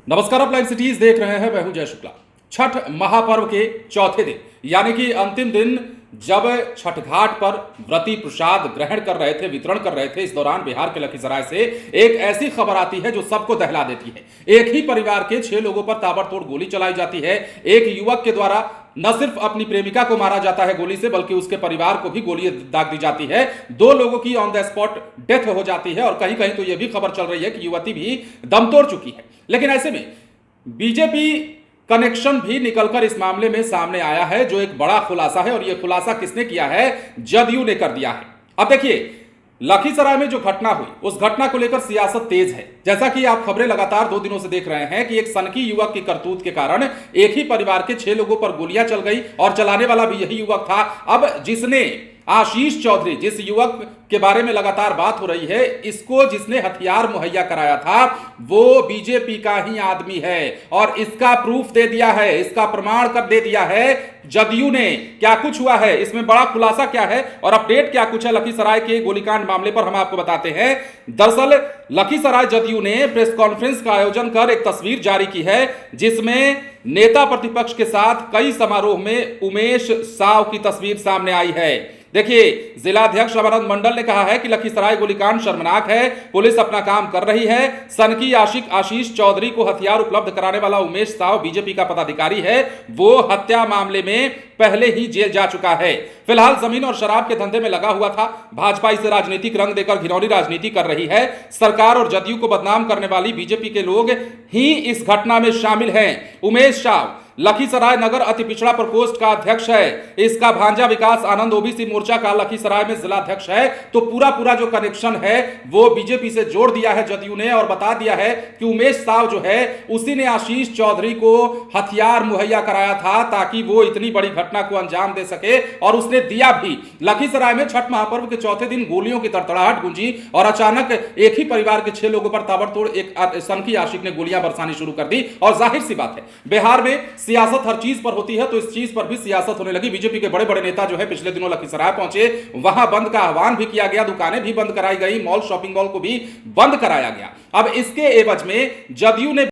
नमस्कार, आप live cities देख रहे हैं। मैं हूं जय शुक्ला। छठ महापर्व के चौथे दिन यानी कि अंतिम दिन जब छठ घाट पर व्रती प्रसाद ग्रहण कर रहे थे, वितरण कर रहे थे, इस दौरान बिहार के लखीसराय से एक ऐसी खबर आती है जो सबको दहला देती है। एक ही परिवार के 6 लोगों पर ताबड़तोड़ गोली चलाई जाती है। एक युवक के द्वारा न सिर्फ अपनी प्रेमिका को मारा जाता है गोली से, बल्कि उसके परिवार को भी गोली दाग दी जाती है। 2 लोगों की ऑन द स्पॉट डेथ हो जाती है और कहीं कहीं तो यह भी खबर चल रही है कि युवती भी दम तोड़ चुकी है। लेकिन ऐसे में बीजेपी कनेक्शन भी निकलकर इस मामले में सामने आया है, जो एक बड़ा खुलासा है। और यह खुलासा किसने किया है? जदयू ने कर दिया है। अब देखिए, लखीसराय में जो घटना हुई, उस घटना को लेकर सियासत तेज है। जैसा कि आप खबरें लगातार 2 दिनों से देख रहे हैं कि एक सनकी युवक की करतूत के कारण एक ही परिवार के 6 लोगों पर गोलियां चल गई और चलाने वाला भी यही युवक था। अब जिसने आशीष चौधरी, जिस युवक के बारे में लगातार बात हो रही है, इसको जिसने हथियार मुहैया कराया था, वो बीजेपी का ही आदमी है और इसका प्रूफ दे दिया है, इसका प्रमाण कर दे दिया है जदयू ने। क्या कुछ हुआ है, इसमें बड़ा खुलासा क्या है और अपडेट क्या कुछ है लखीसराय के गोलीकांड मामले पर, हम आपको बताते हैं। दरअसल लखीसराय जदयू ने प्रेस कॉन्फ्रेंस का आयोजन कर एक तस्वीर जारी की है, जिसमें नेता प्रतिपक्ष के साथ कई समारोह में उमेश साव की तस्वीर सामने आई है। देखिए, जिलाध्यक्ष रामानंद मंडल ने कहा है कि लखीसराय गोलीकांड शर्मनाक है, पुलिस अपना काम कर रही है। सनकी आशिक आशीष चौधरी को हथियार उपलब्ध कराने वाला उमेश साव बीजेपी का पदाधिकारी है। वो हत्या मामले में पहले ही जेल जा चुका है। फिलहाल जमीन और शराब के धंधे में लगा हुआ था। भाजपा इसे राजनीतिक रंग देकर घिनौनी राजनीति कर रही है। सरकार और जदयू को बदनाम करने वाली बीजेपी के लोग ही इस घटना में शामिल हैं। उमेश साव लखीसराय नगर अति पिछड़ा प्रकोष्ठ का अध्यक्ष है। इसका भांजा विकास आनंद ओबीसी मोर्चा का लखीसराय में जिलाध्यक्ष है। तो पूरा जो कनेक्शन है वो बीजेपी से जोड़ दिया है जदयू ने और बता दिया है कि उमेश साव जो है उसी ने आशीष चौधरी को हथियार मुहैया कराया था ताकि वो इतनी बड़ी घटना को अंजाम दे सके, और उसने दिया भी। लखीसराय में छठ महापर्व के चौथे दिन गोलियों की तड़तड़ाहट गूंजी और अचानक एक ही परिवार के 6 लोगों पर ताबड़तोड़ एक सनकी आशिक ने गोलियां बरसानी शुरू कर दी। और जाहिर सी बात है, बिहार में सियासत हर चीज पर होती है, तो इस चीज पर भी सियासत होने लगी। बीजेपी के बड़े बड़े नेता जो है पिछले दिनों लखीसराय पहुंचे, वहां बंद का आह्वान भी किया गया, दुकानें भी बंद कराई गई, मॉल शॉपिंग मॉल को भी बंद कराया गया। अब इसके एवज में जदयू ने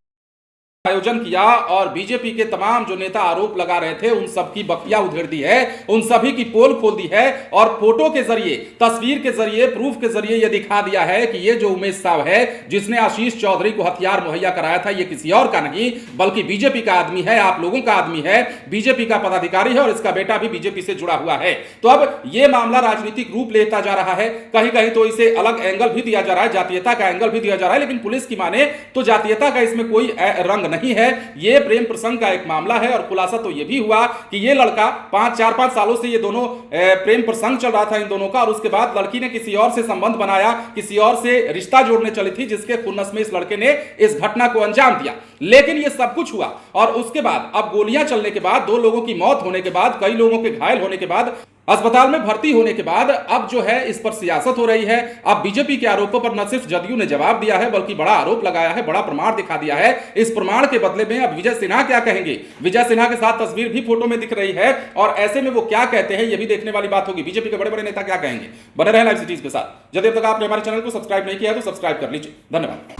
आयोजन किया और बीजेपी के तमाम जो नेता आरोप लगा रहे थे उन सब की बखिया उधेड़ दी है, उन सभी की पोल खोल दी है और फोटो के जरिए, तस्वीर के जरिए, प्रूफ के जरिए यह दिखा दिया है कि ये जो उमेश साव है जिसने आशीष चौधरी को हथियार मुहैया कराया था, ये किसी और का नहीं बल्कि बीजेपी का आदमी है, आप लोगों का आदमी है, बीजेपी का पदाधिकारी है और इसका बेटा भी बीजेपी से जुड़ा हुआ है। तो अब यह मामला राजनीतिक रूप लेता जा रहा है। कहीं कहीं तो इसे अलग एंगल भी दिया जा रहा है, जातीयता का एंगल भी दिया जा रहा है, लेकिन पुलिस की माने तो जातीयता का इसमें कोई रंग नहीं है। यह प्रेम प्रसंग का एक मामला है और खुलासा तो यह भी हुआ कि यह लड़का 4-5 सालों से ये दोनों प्रेम प्रसंग चल रहा था इन दोनों का, और उसके बाद लड़की ने किसी और से संबंध बनाया, किसी और से रिश्ता जोड़ने चली थी, जिसके खुन्नस में इस लड़के ने इस घटना को अंजाम दिया। लेकिन यह सब कुछ हुआ और उसके बाद अब गोलियां चलने के बाद, 2 लोगों की मौत होने के बाद, कई लोगों के घायल होने के बाद, अस्पताल में भर्ती होने के बाद अब जो है इस पर सियासत हो रही है। अब बीजेपी के आरोपों पर न सिर्फ जदयू ने जवाब दिया है बल्कि बड़ा आरोप लगाया है, बड़ा प्रमाण दिखा दिया है। इस प्रमाण के बदले में अब विजय सिन्हा क्या कहेंगे? विजय सिन्हा के साथ तस्वीर भी फोटो में दिख रही है और ऐसे में वो क्या कहते हैं यह भी देखने वाली बात होगी। बीजेपी के बड़े बड़े नेता क्या कहेंगे? बने रहे लाइव सिटीज के साथ। यदि अब तक आपने हमारे चैनल को सब्सक्राइब नहीं किया तो सब्सक्राइब कर लीजिए। धन्यवाद।